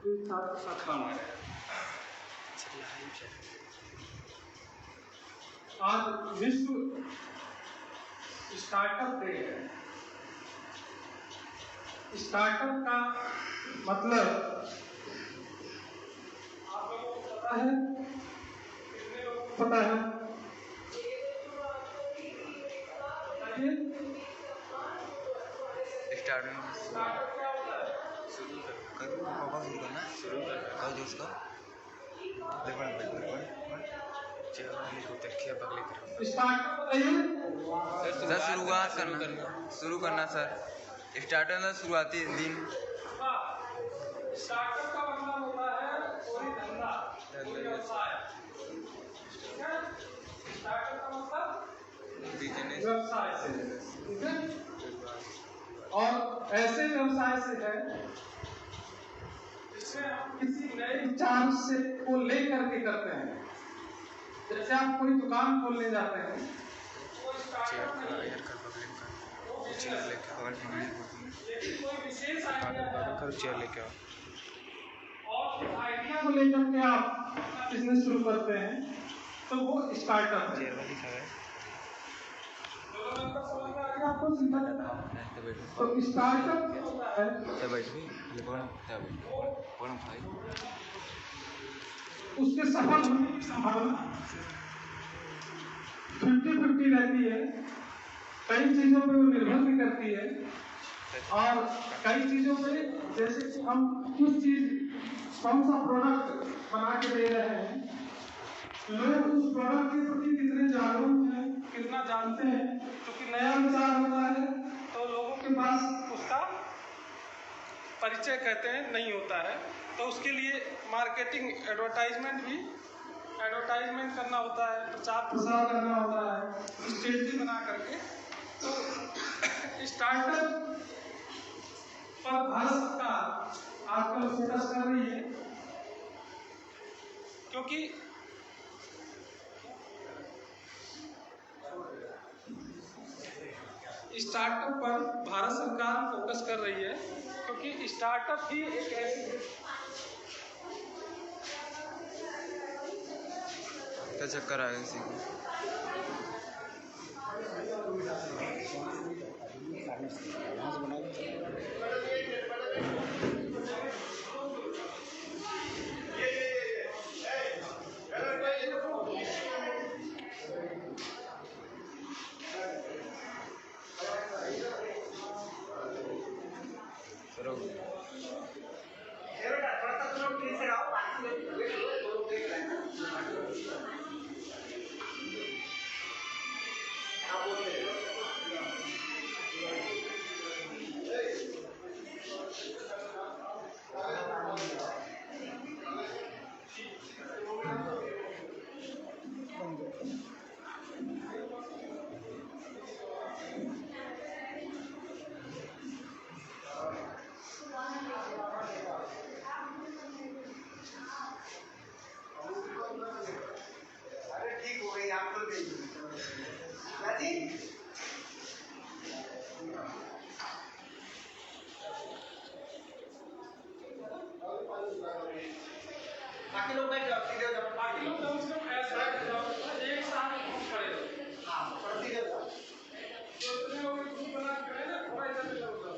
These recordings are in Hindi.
खाना है। आज विश्व स्टार्टअप डे है। स्टार्टअप का मतलब आप लोगों को पता है? कितने लोगों को पता है? स्टार्टअप क्या होता है? शुरू करना कब जो उसका सर शुरुआत शुरू करना सर स्टार्टर का शुरुआती दिन। स्टार्टअप का मतलब होता है कोई धंधा, कोई व्यवसाय। ठीक है? स्टार्टअप का मतलब बिजनेस व्यवसाय से, ठीक है? और ऐसे व्यवसाय से है जिसमें हम किसी नए विचार से को लेकर के करते हैं। जैसे आप कोई दुकान खोलने जाते हैं तो स्टार्टअप नहीं है, लेकिन कोई विशेष आइडिया है और उस आइडिया को लेकर के आप बिजनेस शुरू करते हैं तो वो स्टार्टअप है। आपको समझ तो स्टार्टअप क्या होता है? उसके सफल होने की संभावना 50-50 रहती है। कई चीजों पे वो निर्भर भी करती है और कई चीजों पे, जैसे कि हम किस चीज कौन सा प्रोडक्ट बना के दे रहे हैं, लोग उस प्रोडक्ट के प्रति कितने जागरूक हैं, कितना जानते हैं। क्योंकि नया विचार होता है तो लोगों के पास उसका परिचय कहते हैं नहीं होता है, तो उसके लिए मार्केटिंग एडवर्टाइजमेंट करना होता है, प्रचार प्रसार करना होता है, स्ट्रेटजी बना करके। तो स्टार्टअप पर भारत सरकार आजकल फोकस कर रही है, क्योंकि स्टार्टअप पर भारत सरकार फोकस कर रही है, क्योंकि स्टार्टअप ही एक ऐसी चक्कर आएगा किसी को। ठीक हो गई आप तो बाकी लोग नहीं जब बाकी लोग कम से कम ऐसा एक साथ खड़े हो। हाँ, प्रोसीजर जो इतने लोग ग्रुप बना के खड़े ना, थोड़ा इधर उधर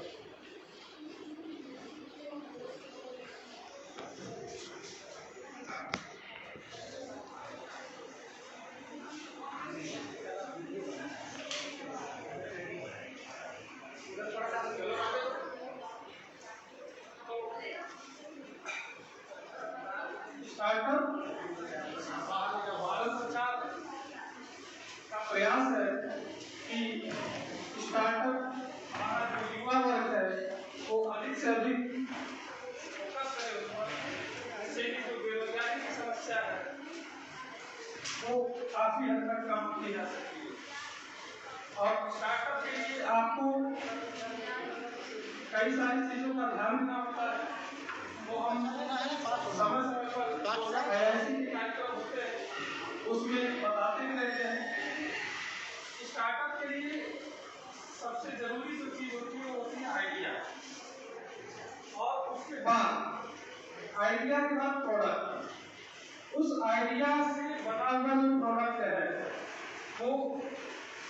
स्टार्टअप भारत सरकार का प्रयास है कि स्टार्टअप हमारा जो युवा वर्ग है वो अधिक से अधिक फोकस करे उस पर, जिससे कि जो बेरोजगारी की समस्या है वो काफी हद तक कम की जा सकती है। और स्टार्टअप के लिए आपको कई सारी चीजों का ध्यान देना होता है। वो हम समय पर ऐसी कार्यक्रम होते हैं उसमें बताते भी रहते हैं। स्टार्टअप के लिए सबसे जरूरी जो चीज होती है वो होती है आइडिया, और उसके बाद आइडिया के बाद प्रोडक्ट। उस आइडिया से बना हुआ जो प्रोडक्ट है वो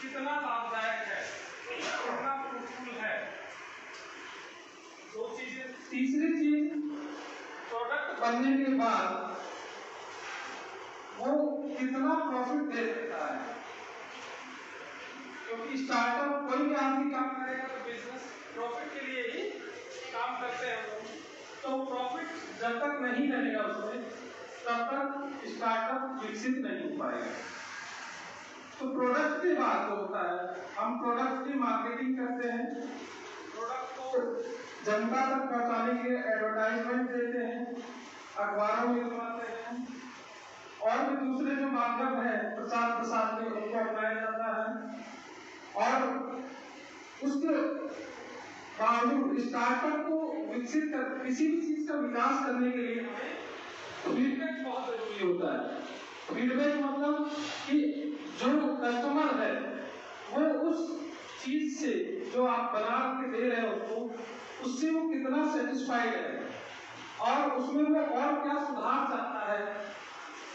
कितना लाभदायक है, कितना फ्रूटफुल है। दो चीजें। तीसरी चीज, प्रोडक्ट बनने के बाद वो कितना प्रॉफिट दे सकता है, क्योंकि स्टार्टअप कोई भी आदमी काम करेगा तो बिजनेस प्रॉफिट के लिए ही काम करते हैं लोग। तो प्रॉफिट जब तक नहीं रहेगा उसमें तब तक स्टार्टअप विकसित नहीं हो पाएगा। तो प्रोडक्ट की बात होता है, हम प्रोडक्ट की मार्केटिंग करते हैं, प्रोडक्ट को जनता तक पहुंचाने के लिए एडवर्टाइजमेंट देते हैं, अखबारों में दिखाते हैं और भी दूसरे जो माध्यम है प्रचार प्रसार में उनको अपनाया जाता है। और उसके बावजूद स्टार्टअप को विकसित कर, किसी भी चीज का विकास करने के लिए फीडबैक बहुत जरूरी होता है। फीडबैक मतलब कि जो कस्टमर है वो उस चीज से जो आप बना के दे रहे हो उसको, उससे वो कितना सेटिस्फाइड है और उसमें वो और क्या सुधार चाहता है,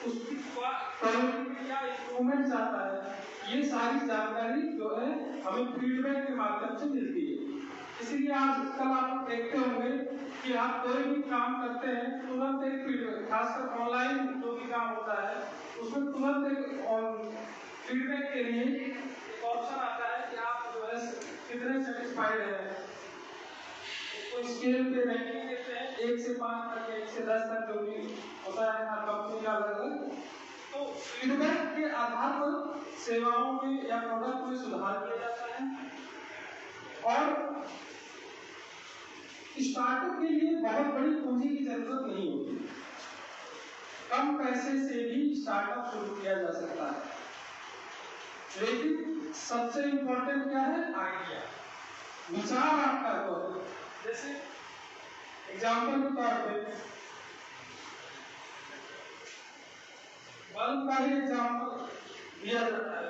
उसकी क्वालिटी में क्या इम्प्रूवमेंट चाहता है, ये सारी जानकारी जो है हमें फीडबैक के माध्यम से मिलती है। इसीलिए आजकल आप देखते होंगे कि आप कोई भी काम करते हैं तुरंत एक फीडबैक, खासकर ऑनलाइन जो भी काम होता है उसमें तुरंत एक फीडबैक के लिए एक ऑप्शन आता है कि आप जो है कितने सेटिस्फाइड हैं। तो स्केल पे रैंकिंग देते हैं 1 से 5 तक, 1 से 10 तक जो भी होता है हर कंपनी का अलग अलग। तो फीडबैक के आधार पर सेवाओं में या प्रोडक्ट में सुधार किया जाता है। और स्टार्टअप के लिए बहुत बड़ी पूंजी की जरूरत नहीं होती, कम पैसे से भी स्टार्टअप शुरू किया जा सकता है। लेकिन सबसे इंपॉर्टेंट क्या है? आइडिया, विचार आपका हो। जैसे एग्जाम्पल के तौर पे बल्ब का ही एग्जाम्पल दिया जाता है,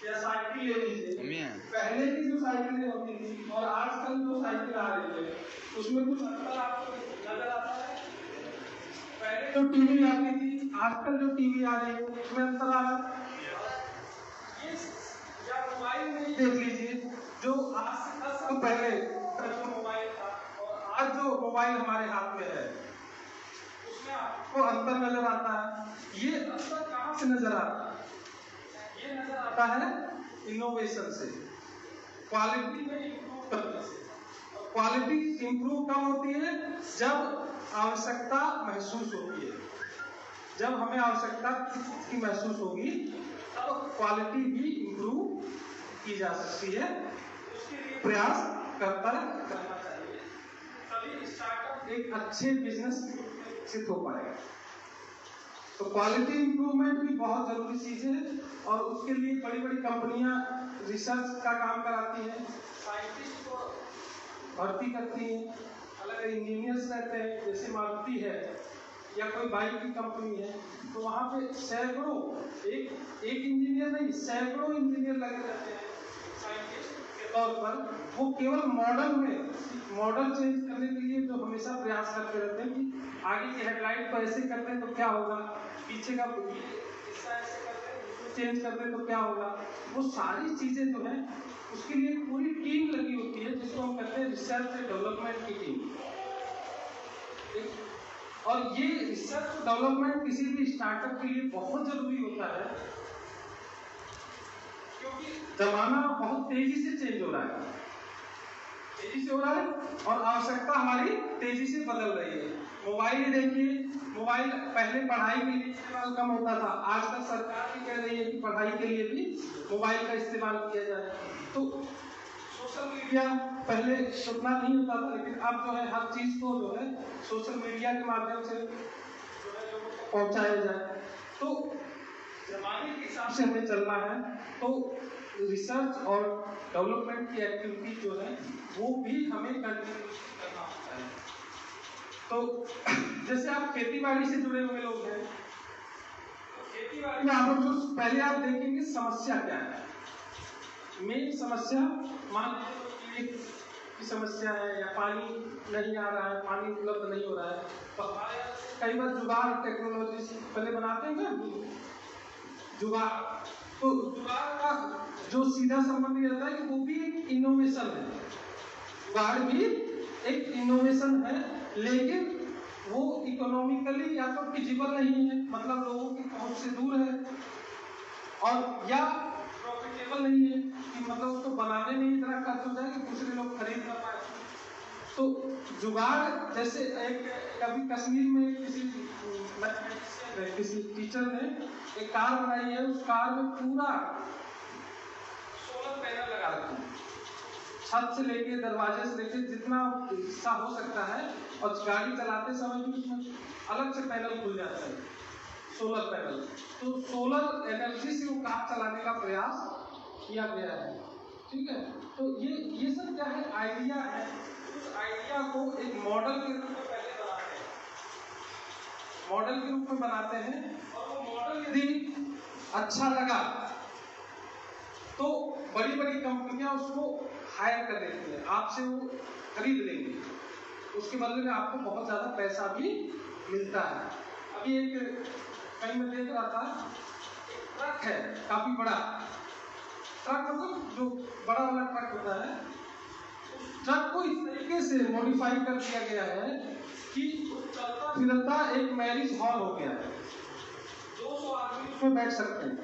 या साइकिल ले लीजिए। पहले की जो साइकिलें होती थी और आजकल जो साइकिल आ रही है उसमें कुछ अंतर आपको नजर आता है? पहले जो टीवी आती थी, आजकल जो टीवी आ रही है उसमें अंतर आ रहा है। या मोबाइल में देख लीजिए, जो आज से 10 साल पहले जो मोबाइल था और आज जो मोबाइल हमारे हाथ में है उसमें आपको अंतर नजर आता है। ये अंतर कहाँ से नजर आता है? ये नजर आता है इनोवेशन से, क्वालिटी में इंप्रूव करने से। क्वालिटी इंप्रूव कब होती है? जब आवश्यकता महसूस होती है। जब हमें आवश्यकता की महसूस होगी तब क्वालिटी भी इंप्रूव की जा सकती है। उसके लिए प्रयास करना चाहिए, तभी स्टार्टअप एक अच्छे बिजनेस विकसित हो पाएगा। तो क्वालिटी इंप्रूवमेंट भी बहुत जरूरी चीज है और उसके लिए बड़ी बड़ी कंपनियां रिसर्च का काम कराती हैं, साइंटिस्ट को भर्ती करती हैं, अलग इंजीनियर्स रहते हैं। जैसे मारुति है या कोई बाइक की कंपनी है तो वहाँ पे सैकड़ों, एक इंजीनियर नहीं सैकड़ों इंजीनियर लगे रहते हैं साइंटिस्ट के तौर पर। वो केवल मॉडल चेंज करने के लिए जो हमेशा प्रयास करते रहते हैं कि आगे की हेडलाइट को ऐसे करते हैं तो क्या होगा, पीछे का हिस्सा ऐसे करते हैं उसको चेंज करते हैं तो क्या होगा। वो सारी चीजें जो है उसके लिए पूरी टीम लगी होती है जिसको हम कहते हैं रिसर्च एंड डेवलपमेंट की टीम। और ये रिसर्च डेवलपमेंट किसी भी स्टार्टअप के लिए बहुत जरूरी होता है, क्योंकि जमाना बहुत तेजी से चेंज हो रहा है, और आवश्यकता हमारी तेजी से बदल रही है। मोबाइल ही देखिए, मोबाइल पहले पढ़ाई के लिए इस्तेमाल कम होता था, आजकल सरकार भी कह रही है कि पढ़ाई के लिए भी मोबाइल का इस्तेमाल किया जाए। तो सोशल मीडिया पहले उतना नहीं होता था, लेकिन अब जो है हर चीज को जो है सोशल मीडिया के माध्यम से जो है लोगों तक पहुंचाया जाए। तो जमाने के हिसाब से हमें चलना है, तो रिसर्च और डेवलपमेंट की एक्टिविटी जो है वो भी हमें कंटिन्यू करना होता है। तो जैसे आप खेती बाड़ी से जुड़े हुए लोग हैं, तो खेती बाड़ी में आप जो पहले आप देखेंगे समस्या क्या है। मेन समस्या मान लीजिए की समस्या है या पानी नहीं आ रहा है, पानी उपलब्ध नहीं हो रहा है, तो हमारे कई बार जुगाड़ टेक्नोलॉजी से पहले बनाते हैं ना जुगाड़, तो जुगाड़ का जो सीधा संबंध ये रहता है कि वो भी एक इनोवेशन है, जुगाड़ भी एक इनोवेशन है, लेकिन वो इकोनॉमिकली या तो फिजिबल नहीं है, मतलब लोगों की पहुंच से दूर है, और या प्रॉफिटेबल नहीं है कि मतलब उसको बनाने में इतना खर्च हो जाए कि दूसरे लोग खरीद ना पाए। तो जुगाड़ जैसे एक कभी कश्मीर में किसी टीचर ने एक कार बनाई है, उस कार में पूरा सोलर पैनल लगा रखे हैं, छत से लेके दरवाजे से लेके जितना हिस्सा हो सकता है, और गाड़ी चलाते समय भी उसमें अलग से पैनल खुल जाता है, सोलर पैनल। तो सोलर एनर्जी से वो कार चलाने का प्रयास किया गया है, ठीक है। तो ये सब क्या है, आइडिया है, उस आइडिया को एक मॉडल के रूप में पहले बनाते हैं, मॉडल के रूप में बनाते हैं, और वो मॉडल यदि अच्छा लगा तो बड़ी बड़ी कंपनियां उसको हायर कर लेती है, आपसे वो खरीद लेंगे, उसके बदले में आपको बहुत ज्यादा पैसा भी मिलता है। अभी एक कहीं मैं देख रहा था, एक ट्रक है काफी बड़ा, ट्रक मतलब जो बड़ा वाला ट्रक होता है, उस ट्रक को इस तरीके से मॉडिफाई कर दिया गया है कि चलता फिरता एक मैरिज हॉल हो गया है, 200 आदमी उसमें बैठ सकते हैं,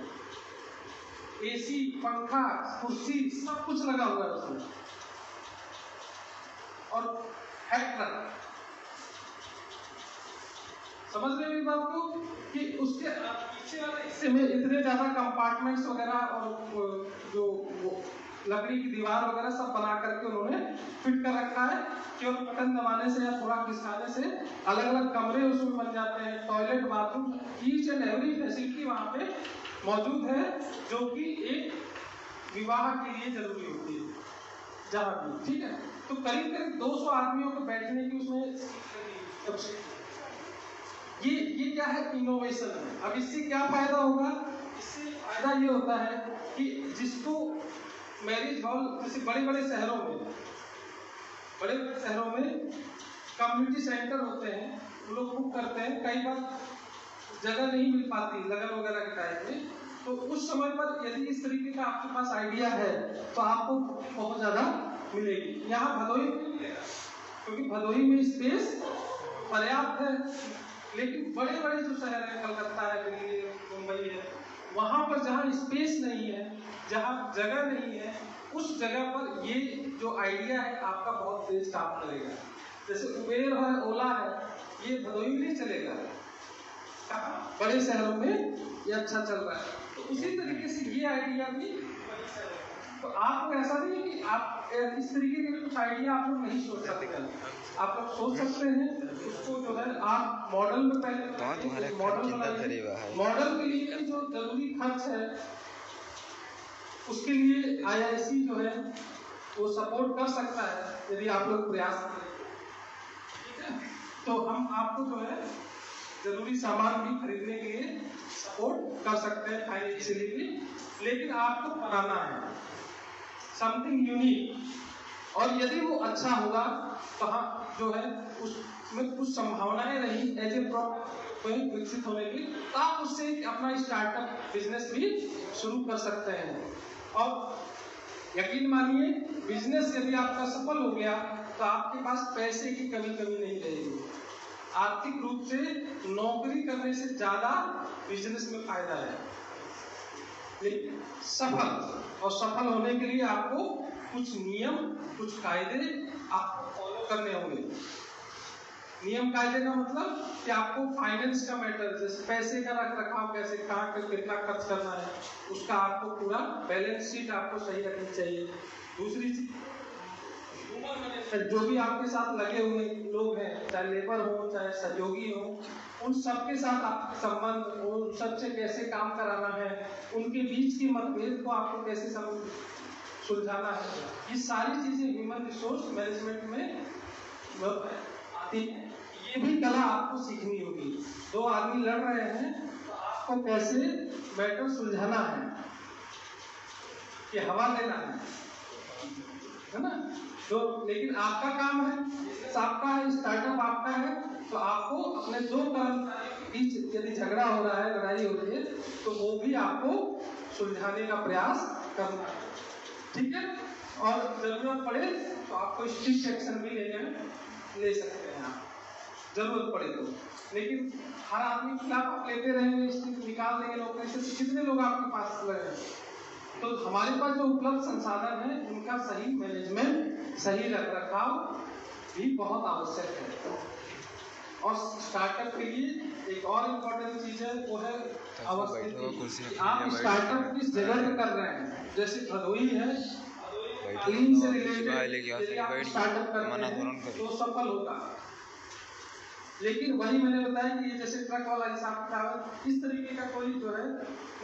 एसी, पंखा, कुर्सी सब कुछ लगा हुआ है उसमें, और है ट्रक। समझ रहे मेरी बात को कि उसके पीछे वाले हिस्से में इतने ज्यादा कंपार्टमेंट्स वगैरह और जो लकड़ी की दीवार वगैरह सब बना करके उन्होंने फिट कर रखा है, केवल बटन दबाने से या थोड़ा खिसकाने से अलग अलग कमरे उसमें बन जाते हैं, toilet, bathroom, each and every facility वहां पे मौजूद है, जो कि एक विवाह के लिए जरूरी होती है जहां भी, ठीक है। तो करीब करीब 200 आदमियों को बैठने की उसमें ये क्या है, इनोवेशन है। अब इससे क्या फायदा होगा, इससे फायदा ये होता है कि जिसको मैरिज हॉल, जैसे बड़े बड़े शहरों में कम्युनिटी सेंटर होते हैं, वो लोग बुक करते हैं, कई बार जगह नहीं मिल पाती लगन वगैरह के टाइम में, तो उस समय पर यदि इस तरीके का आपके पास आइडिया है तो आपको बहुत ज्यादा मिलेगी। यहाँ भदोही में मिलेगा क्योंकि भदोही में स्पेस पर्याप्त है, लेकिन बड़े बड़े जो शहर है, कलकत्ता है, दिल्ली है, मुंबई है, वहां पर जहाँ स्पेस नहीं है, जहाँ जगह नहीं है, उस जगह पर ये जो आइडिया है आपका बहुत तेज काम करेगा। जैसे उबेर है, ओला है, ये भदोही में नहीं चलेगा, बड़े शहरों में ये अच्छा चल रहा है। तो उसी तरीके से ये आइडिया भी, तो आपको ऐसा नहीं है कि आप इस तरीके के कुछ आइडिया आप लोग नहीं सोच सकते, आप लोग सोच सकते हैं, उसको जो है आप मॉडल में पहले मॉडल के लिए जो जरूरी खर्च है उसके लिए आईआईसी जो है वो सपोर्ट कर सकता है यदि आप लोग प्रयास करें, ठीक है। तो हम आपको जो है जरूरी सामान भी खरीदने के लिए सपोर्ट कर सकते हैं फाइनेंशियली भी, लेकिन आपको बनाना है समथिंग यूनिक, और यदि वो अच्छा होगा तो हम जो है उसमें कुछ संभावनाएं रही एज ए प्रोडक्ट विकसित होने की, तो आप उससे अपना स्टार्टअप बिजनेस भी शुरू कर सकते हैं। और यकीन मानिए, बिजनेस यदि आपका सफल हो गया तो आपके पास पैसे की कमी नहीं रहेगी। आर्थिक रूप से नौकरी करने से ज्यादा बिजनेस में फायदा है, लेकिन सफल होने के लिए आपको कुछ नियम, कुछ कायदे आपको फॉलो करने होंगे। नियम कायदे का मतलब कि आपको फाइनेंस का मैटर, जैसे पैसे का रख रखाव, कैसे कहाँ पे कितना खर्च करना है, उसका आपको पूरा बैलेंस शीट आपको सही रखनी चाहिए। दूसरी चीज, जो भी आपके साथ लगे हुए लोग हैं, चाहे लेबर हो चाहे सहयोगी हो, उन सबके साथ आपके संबंध, उन सबसे कैसे काम कराना है, उनके बीच की मतभेद को आपको कैसे सुलझाना है, ये सारी चीजें ह्यूमन रिसोर्स मैनेजमेंट में आती है। ये भी कला आपको सीखनी होगी। दो आदमी लड़ रहे हैं तो आपको कैसे मैटर सुलझाना है, कि हवा लेना है ना, तो लेकिन आपका काम है, आपका है, स्टार्टअप आपका है, तो आपको अपने दो कर्मचारियों के बीच यदि झगड़ा हो रहा है, लड़ाई हो रही है, तो वो भी आपको सुलझाने का प्रयास करना है, ठीक है। और जरूरत पड़े तो आपको स्ट्रिक्ट एक्शन भी ले सकते हैं आप, जरूरत पड़े तो। लेकिन हर आदमी के खिलाफ आप लेते रहेंगे, स्ट्रिक्ट निकाल देंगे लोग, ऐसे कितने लोग आपके पास लगे। तो हमारे पास जो उपलब्ध संसाधन है उनका सही मैनेजमेंट, सही रखरखाव भी बहुत आवश्यक है। और स्टार्टअप के लिए एक और इम्पोर्टेंट चीज है, वो है अवस्थिति। आप स्टार्टअप किस जगह पे कर रहे हैं, जैसे भदोही है, तालीम से रिलेटेड स्टार्टअप करते हैं तो सफल होगा। लेकिन वही मैंने बताया कि ये जैसे ट्रक वाला हिसाब किताब, इस तरीके का कोई जो है,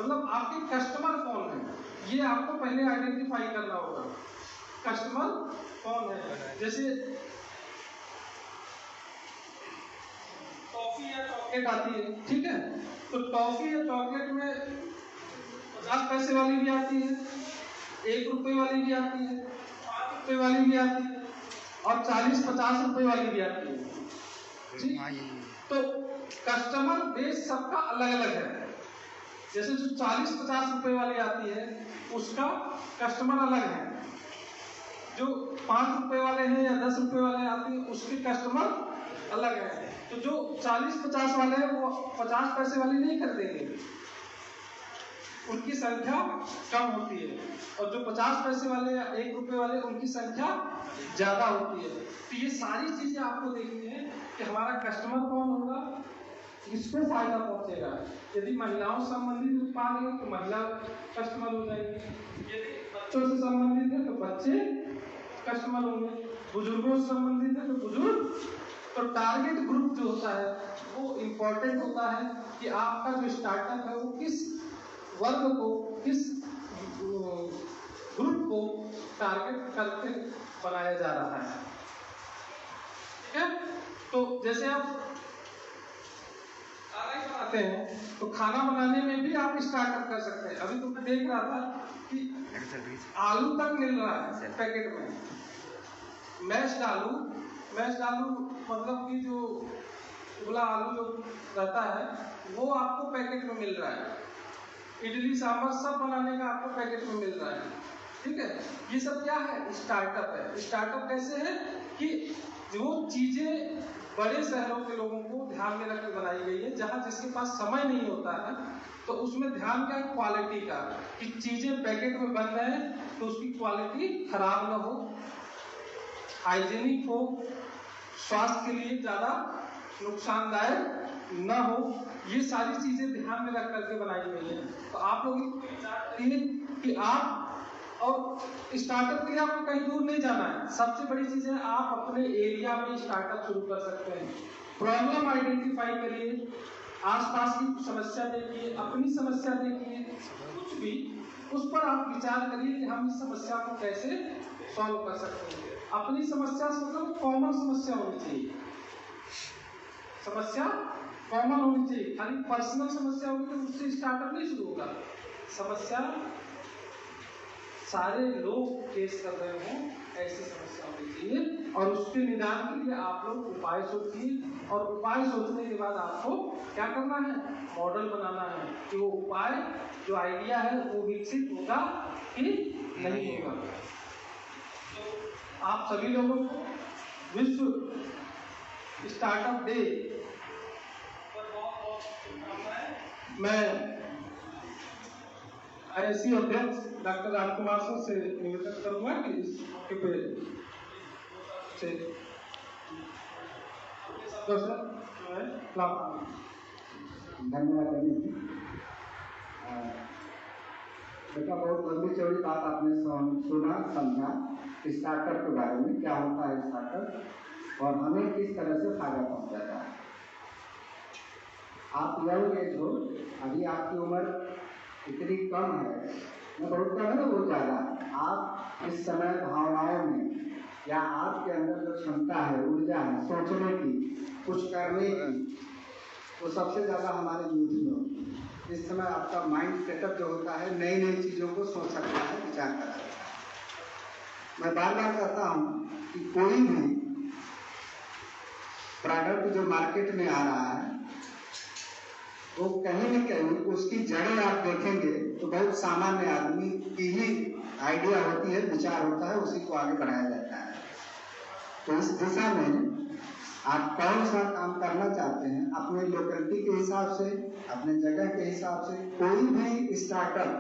मतलब आपके कस्टमर कौन है ये आपको पहले आइडेंटिफाई करना होगा। कस्टमर कौन है, जैसे टॉफी या चॉकलेट आती है, ठीक है, तो टॉफी या चॉकलेट में 50 पैसे वाली भी आती है, 1 रुपए वाली भी आती है, 5 रुपए वाली भी आती है, और 40-50 रुपए वाली भी आती है। तो कस्टमर बेस सबका अलग अलग है। जैसे जो 40-50 रुपए वाली आती है उसका कस्टमर अलग है, जो 5 रुपए वाले हैं या 10 रुपए वाले आते हैं उसके कस्टमर अलग है। तो जो 40-50 वाले हैं वो 50 पैसे वाली नहीं खरीदेंगे, उनकी संख्या कम होती है, और जो 50 पैसे वाले या 1 रुपए वाले उनकी संख्या ज्यादा होती है। तो ये सारी चीजें आपको देखनी है कि हमारा कस्टमर कौन होगा, किसको फायदा पहुंचेगा। यदि महिलाओं से संबंधित उत्पाद है तो महिला कस्टमर हो जाएगी, यदि बच्चों से संबंधित है तो बच्चे कस्टमर होंगे, बुजुर्गों से संबंधित है तो बुजुर्ग। तो टारगेट ग्रुप जो होता है वो इम्पोर्टेंट होता है कि आपका जो स्टार्टअप है वो किस वर्ग को, किस ग्रुप को टारगेट करके बनाया जा रहा है, ठीक है। तो जैसे आप खाना बनाते हैं तो खाना बनाने में भी आप स्टार्टअप कर सकते हैं। अभी तो मैं देख रहा था कि आलू तक मिल रहा है पैकेट में, मैश्ड आलू मतलब कि जो उबला आलू जो रहता है वो आपको पैकेट में मिल रहा है। इडली सांभर सब बनाने का आपको पैकेट में मिल रहा है, ठीक है। ये सब क्या है, स्टार्टअप है। स्टार्टअप कैसे है कि जो चीजें बड़े शहरों के लोगों को ध्यान में रखकर बनाई गई है, जहां जिसके पास समय नहीं होता है, तो उसमें ध्यान क्या है, क्वालिटी का, कि चीजें पैकेट में बन रहे हैं तो उसकी क्वालिटी खराब ना हो, हाइजीनिक हो, स्वास्थ्य के लिए ज्यादा नुकसानदायक न हो, ये सारी चीजें ध्यान में रख करके बनाई गई है। तो आप लोग विचार करिए कि आप, और स्टार्टअप के लिए आपको कहीं दूर नहीं जाना है। सबसे बड़ी चीज है आप अपने एरिया में स्टार्टअप शुरू कर सकते हैं। प्रॉब्लम आइडेंटिफाई करिए, आसपास की समस्या देखिए, अपनी समस्या देखिए, कुछ भी उस पर आप विचार करिए कि हम इस समस्या को कैसे सॉल्व कर सकते हैं। अपनी समस्या से मतलब कॉमन समस्या होनी चाहिए, समस्या कॉमन होनी चाहिए। खाली पर्सनल समस्या होगी तो उससे स्टार्टअप नहीं शुरू होगा। समस्या सारे लोग फेस कर रहे हों ऐसी समस्या होनी चाहिए, और उसके निदान के लिए आप लोग उपाय सोचिए, और उपाय सोचने के बाद आपको क्या करना है, मॉडल बनाना है कि वो उपाय जो आइडिया है वो विकसित होगा कि नहीं होगा। तो आप सभी लोगों को विश्व स्टार्टअप डे मैं IISc अध्यक्ष डॉक्टर राजकुमार सर से निवेदन करूंगा कि इस मौके पे से धन्यवाद अनिल जी। बेटा बहुत लंबी चौड़ी बात आपने सुना समझा स्टार्टअप के बारे में, क्या होता है स्टार्टअप और हमें किस तरह से फायदा पहुंच जाता है। आप यंग एज हो, अभी आपकी उम्र इतनी कम है, मैं बहुत कम है ना, बहुत ज़्यादा। आप इस समय भावनाओं में या आपके अंदर जो क्षमता है, ऊर्जा है सोचने की, कुछ करने की, वो सबसे ज़्यादा हमारे यूथ में होती है। इस समय आपका माइंड सेटअप जो होता है नई नई चीज़ों को सोच सकता है, विचार कर सकता है। मैं बार बार कहता हूँ कि कोई भी प्रोडक्ट जो मार्केट में आ रहा है वो कहीं न कहीं उसकी जड़ें आप देखेंगे तो बहुत सामान्य आदमी की ही आइडिया होती है, विचार होता है, उसी को आगे बढ़ाया जाता है। तो इस दिशा में आप कौन सा काम करना चाहते हैं, अपने लोकेलिटी के हिसाब से, अपने जगह के हिसाब से, कोई भी स्टार्टअप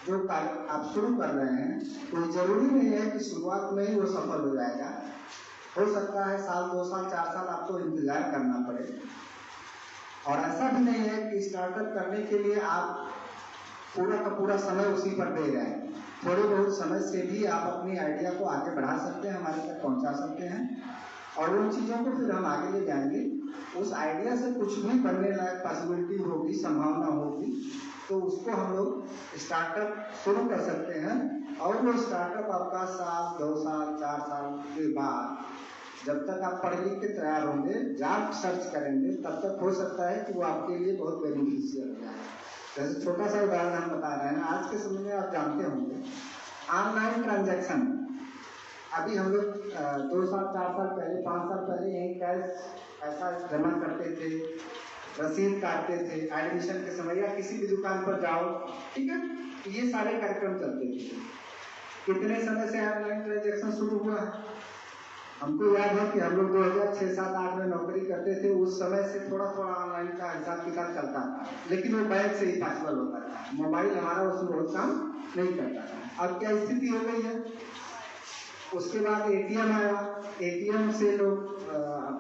जो कार्य आप शुरू कर रहे हैं, तो जरूरी नहीं है कि शुरुआत में ही वो सफल हो जाएगा। हो सकता है साल, 2 साल, 4 साल आपको इंतजार करना पड़े। और ऐसा भी नहीं है कि स्टार्टअप करने के लिए आप पूरा का पूरा समय उसी पर दे रहे हैं। थोड़े बहुत समय से भी आप अपनी आइडिया को आगे बढ़ा सकते हैं, हमारे तक पहुंचा सकते हैं, और उन चीज़ों को फिर हम आगे ले जाएंगे। उस आइडिया से कुछ भी बनने लायक पॉसिबिलिटी होगी, संभावना होगी, तो उसको हम लोग स्टार्टअप शुरू कर सकते हैं। और वो स्टार्टअप आपका साल, 2 साल, 4 साल के बाद, जब तक आप पढ़ लिख के तैयार होंगे, जॉब सर्च करेंगे, तब तक हो सकता है कि वो आपके लिए बहुत बेनिफिशियल हो जाए। जैसे छोटा सा उदाहरण हम बता रहे हैं, आज के समय में आप जानते होंगे ऑनलाइन ट्रांजैक्शन। अभी हम लोग 2 साल, 4 साल पहले, 5 साल पहले यही कैश पैसा जमा करते थे, रसीद काटते थे, एडमिशन के समय या किसी भी दुकान पर जाओ, ठीक है, ये सारे कार्यक्रम चलते थे। कितने समय से ऑनलाइन ट्रांजैक्शन शुरू हुआ है? हमको याद है कि हम लोग 2006-7-8 में नौकरी करते थे, उस समय से थोड़ा थोड़ा ऑनलाइन का हिसाब किताब चलता था, लेकिन वो बैंक से ही पॉसिबल होता था। मोबाइल हमारा उसमें बहुत काम नहीं करता था। अब क्या स्थिति हो गई है? उसके बाद एटीएम आया, एटीएम से लोग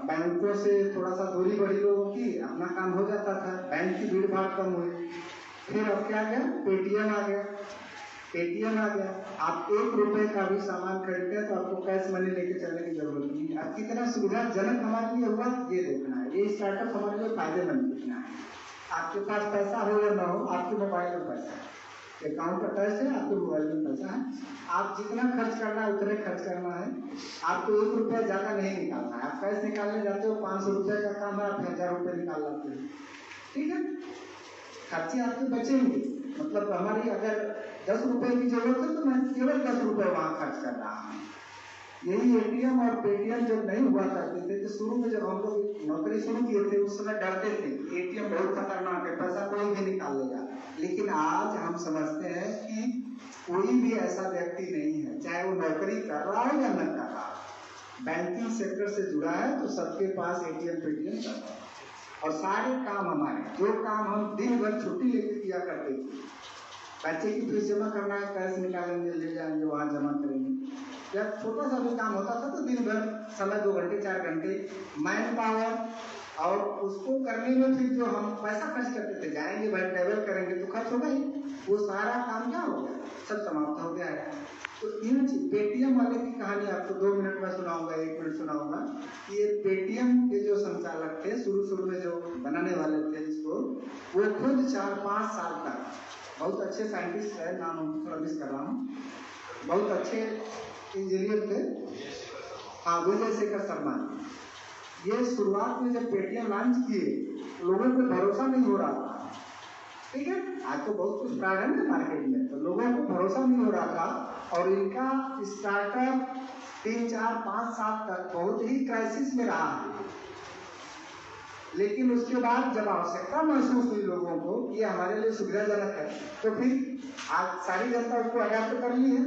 बैंकों से थोड़ा सा दूरी बढ़ी लोगों की, अपना काम हो जाता था, बैंक की भीड़ भाड़ कम हुई। फिर अब क्या आ गया? पेटीएम आ गया। पेटीएम आ गया, आप 1 रुपए का भी सामान खरीदते हैं तो आपको कैश मनी लेके चलने की जरूरत नहीं। अब कितना सुविधाजनक हमारे लिए हुआ ये देखना है। ये स्टार्टअप हमारे लिए फायदेमंद कितना है। आपके पास पैसा हो या ना हो, आपके मोबाइल में पैसा है, अकाउंट का टच है, आपके मोबाइल में पैसा है, आप जितना खर्च करना है उतने खर्च करना है। आपको 1 रुपया ज्यादा नहीं निकालना है। आप कैश निकालने जाते हो, 500 रुपये का काम है, आप 1000 रुपये निकाल लाते हो, ठीक है, खर्चे आपके बचेंगे। मतलब हमारी अगर 10 रुपए की जरूरत है तो मैं केवल 10 रुपए वहां खर्च कर रहा हूँ। यही एटीएम और पेटीएम जब नहीं हुआ करते थे, तो शुरू में जब हम लोग नौकरी शुरू किए थे, उस समय डरते थे, एटीएम बहुत खतरनाक है, पैसा कोई भी निकाल लेगा। लेकिन आज हम समझते हैं कि कोई भी ऐसा व्यक्ति नहीं है, चाहे वो नौकरी कर रहा हो या न कर रहा हो, बैंकिंग सेक्टर से जुड़ा है तो सबके पास एटीएम पेटीएम करता है। और सारे काम हमारे, जो काम हम दिन भर छुट्टी लेके किया करते थे, बच्चे की फीस जमा करना है, कैश निकालेंगे, ले जाएंगे, वहां जमा करेंगे, या छोटा सा भी काम होता था तो दिन भर समय 2 घंटे 4 घंटे मैन पावर, और उसको करने में फिर जो हम पैसा खर्च करते थे, जाएंगे भाई ट्रेवल करेंगे तो खर्च होगा ही, वो सारा काम क्या हो गया, सब समाप्त हो गया है। तो इन पेटीएम वाले की कहानी आपको 2 मिनट में सुनाऊंगा, 1 मिनट सुनाऊंगा। ये पेटीएम के जो संचालक थे, शुरू में जो बनाने वाले थे इसको, वो खुद 4-5 साल तक, बहुत अच्छे साइंटिस्ट है, नाम हम थोड़ा मिस कर रहा हूँ, बहुत अच्छे इंजीनियर थे, हाँ, विजय शेखर शर्मा। ये शुरुआत में जब पेटीएम लॉन्च किए, लोगों को भरोसा नहीं हो रहा था, ठीक है, आज तो बहुत कुछ फ्रॉड है ना मार्केट में, तो लोगों को भरोसा नहीं हो रहा था। और इनका स्टार्टअप 3-4-5 साल तक बहुत ही क्राइसिस में रहा है। लेकिन उसके बाद जब आवश्यकता महसूस हुई लोगों को, ये हमारे लिए सुविधाजनक है, तो फिर आज सारी जनता उसको अडॉप्ट कर ली है।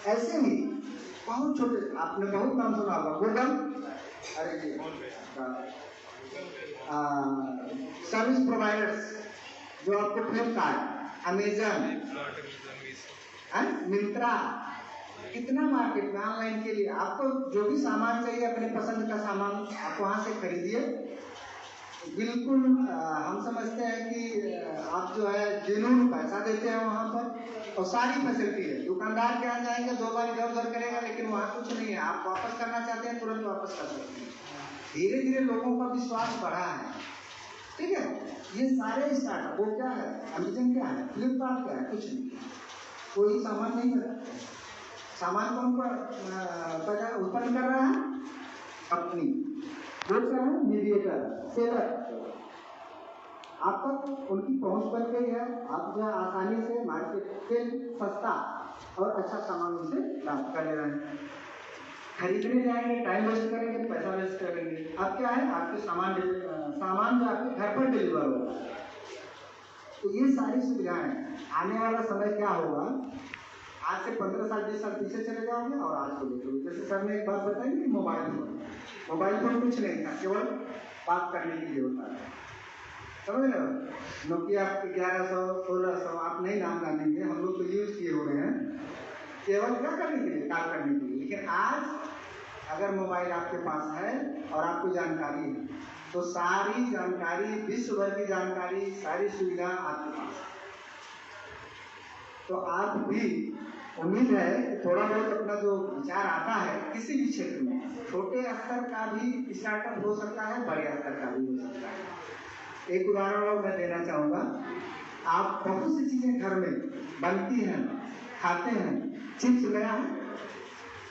ऐसे ही बहुत छोटे, आपने बहुत नाम सुना होगा, गूगल, अरे जी, सर्विस प्रोवाइडर्स जो आपको फ्लिपकार्ट, अमेजन, मिंत्रा, कितना मार्केट में ऑनलाइन के लिए आपको जो भी सामान चाहिए, अपने पसंद का सामान आप वहां से खरीदिए। बिल्कुल हम समझते हैं कि आप जो है जेन्युइन पैसा देते हैं वहां पर, और सारी फैसिलिटी है। दुकानदार के यहाँ जाएंगे, 2 बार इधर उधर करेगा, लेकिन वहां कुछ नहीं है। आप वापस करना चाहते हैं, तुरंत वापस कर सकते हैं। धीरे धीरे लोगों का विश्वास बढ़ा है, ठीक है। ये सारे स्टार्टअप, वो क्या है, अमेजन क्या है, फ्लिपकार्ट क्या है, कुछ नहीं, कोई सामान नहीं मिला। सामान कौन उत्पन्न कर रहा है, कंपनी। वो क्या है, मीडिएटर, सेलर, आप तक उनकी पहुंच बन गई है, आप जो आसानी से मार्केट से सस्ता और अच्छा सामान उनसे प्राप्त कर ले रहे हैं। खरीदने जाएंगे, टाइम वेस्ट करेंगे, पैसा वेस्ट करेंगे। अब क्या है, आपके सामान जो आपके घर पर डिलीवर होगा। तो ये सारी सुविधाएं, आने वाला समय क्या होगा, आज से 15 साल 20 साल पीछे चले जाओगे और आज को देखोगे। जैसे सर ने एक बात बताई कि मोबाइल फोन कुछ नहीं था, केवल बात करने के लिए होता है, समझ रहे हो। नोकिया 1100 1600 आप नहीं नाम जानेंगे, हम लोग तो यूज किए हुए हैं, केवल क्या करने के लिए, कॉल करने के लिए। लेकिन आज अगर मोबाइल आपके पास है और आपको जानकारी है, तो सारी जानकारी, विश्व भर की जानकारी, सारी सुविधा आपके पास है। तो आप भी, उम्मीद है कि थोड़ा बहुत अपना जो विचार आता है किसी भी क्षेत्र में, छोटे स्तर का भी स्टार्टअप हो सकता है, बड़े स्तर का भी हो सकता है। एक उदाहरण और मैं देना चाहूँगा। आप बहुत सी चीज़ें घर में बनती हैं, खाते हैं। चिप्स नया है?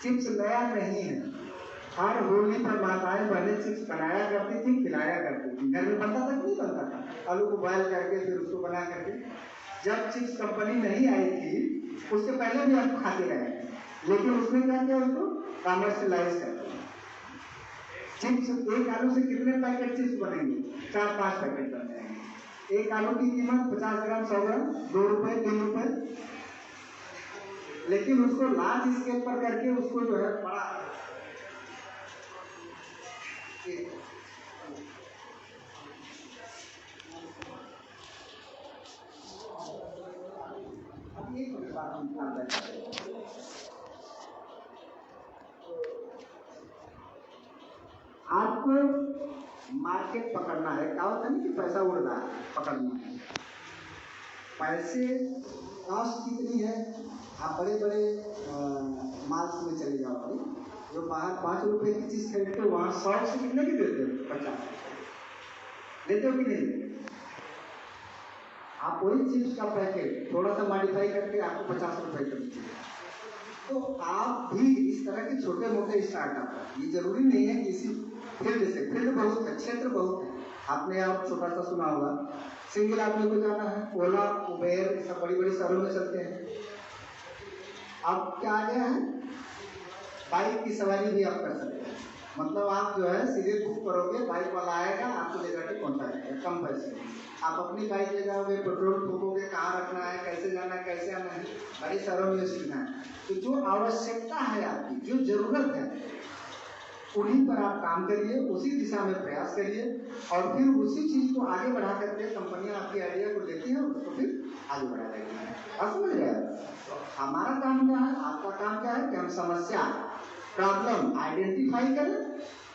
चिप्स नया नहीं है। हर होली पर माताएं बहनें चिप्स बनाया करती थी, खिलाया करती थी। घर में बनता था कि नहीं बनता था? आलू को बॉयल करके फिर उसको बना करके। जब चिप्स कंपनी नहीं आई थी, उससे पहले भी आप खाते रहे, लेकिन उसने क्या किया, उसको कमर्शियलाइज कर दिया। चिप्स, एक आलू से कितने पैकेट चिप्स बनेंगे? 4-5 पैकेट बन जाएंगे। एक आलू की कीमत 50 ग्राम 100 ग्राम 2 रुपए 3 रुपए। लेकिन उसको लार्ज स्केल पर करके उसको जो है बड़ा, आपको मार्केट पकड़ना है। क्या होता है कि पैसा उड़ रहा है, पकड़ना है। पैसे कॉस्ट कितनी है? आप बड़े बड़े माल्स में चले जाओ, जो बाहर 5 रुपए की चीज खरीदते हो, वहां 100 से कितने की देते हो? 50 देते हो कि नहीं देते? आप वही चिप्स का पैकेट थोड़ा सा मॉडिफाई करके आपको 50 रुपए का देते हैं। तो आप भी इस तरह के छोटे मोटे स्टार्टअप, ये जरूरी नहीं है कि इसी फील्ड से, फील्ड बहुत है, क्षेत्र बहुत है। आपने आप छोटा सा सुना होगा, सिंगल आदमी को जाना है, ओला उबेर सब बड़ी बड़ी शहरों में चलते हैं। अब क्या आ गया है, बाइक की सवारी भी आप कर सकते हैं। मतलब आप जो है सीधे बुक करोगे, बाइक वाला आएगा, आपको ले जाके पहुंचा देगा कम पैसे में। आप अपनी बाइक ले जाओगे, पेट्रोल फूकोगे, कहाँ रखना है, कैसे जाना है, कैसे आना है, बड़ी शहरों में सीखना है। तो जो आवश्यकता है आपकी, जो जरूरत है, उन्हीं पर आप काम करिए, उसी दिशा में प्रयास करिए, और फिर उसी चीज को आगे बढ़ा करके कंपनियां आपकी आइडिया को लेती हैं, उसको फिर आगे बढ़ा देती हैं। अब समझ रहे हैं? हमारा काम क्या है, आपका काम क्या है कि हम समस्या, प्रॉब्लम आइडेंटिफाई करें,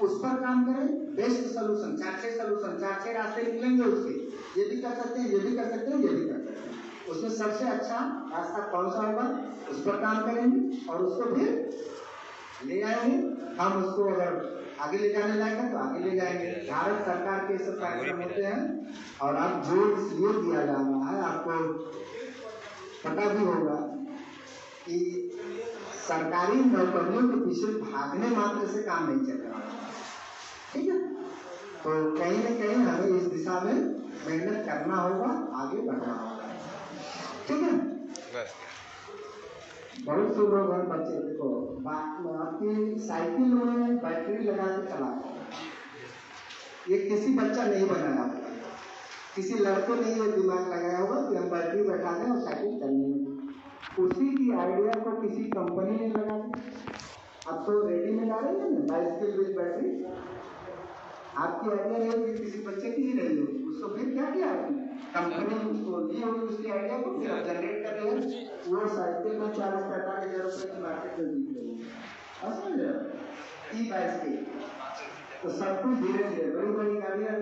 उस पर काम करें, बेस्ट सोल्यूशन, 4-6 सोल्यूशन, 4-6 रास्ते निकलेंगे उसके, ये भी कर सकते हैं, ये भी कर सकते हैं, ये भी कर सकते हैं। उसमें सबसे अच्छा रास्ता कौन सा होगा, उस पर काम करेंगे और उसको फिर ले आएंगे। हम उसको अगर आगे ले जाने लायक है तो आगे ले जाएंगे। भारत सरकार के सब कार्यक्रम होते हैं, और अब जो इसलिए दिया जा रहा है, आपको पता भी होगा कि सरकारी नौकरियों के पीछे भागने मात्र से काम नहीं चल रहा है, ठीक है। तो कहीं न कहीं हमें इस दिशा में मेहनत करना होगा, आगे बढ़ना होगा, ठीक है। बहुत से लोग हैं, बच्चे देखो, आपकी साइकिल में बैटरी लगा के चलाते हैं, ये किसी बच्चा नहीं बनाया होगा, किसी लड़के ने ये दिमाग लगाया होगा कि हम बैटरी बैठा दें और साइकिल चलने लगे। उसी की आइडिया को किसी कंपनी ने लगा दी। अब तो रेडीमेड आ रही है ना बाइसिकल विद बैटरी। आपकी आइडिया नहीं होगी, किसी बच्चे की ही नहीं होगी, उसको फिर क्या किया कंपनी उसको ली होगी, उसकी आइडिया को फिर जनरेट कर रहे हैं, वो साइकिल में 40-45 हज़ार रुपए की मार्केट में बिक रही है। समझ रहे हो? ई बाइसिकल तो सब कुछ धीरे धीरे, बड़ी बड़ी गाड़ियां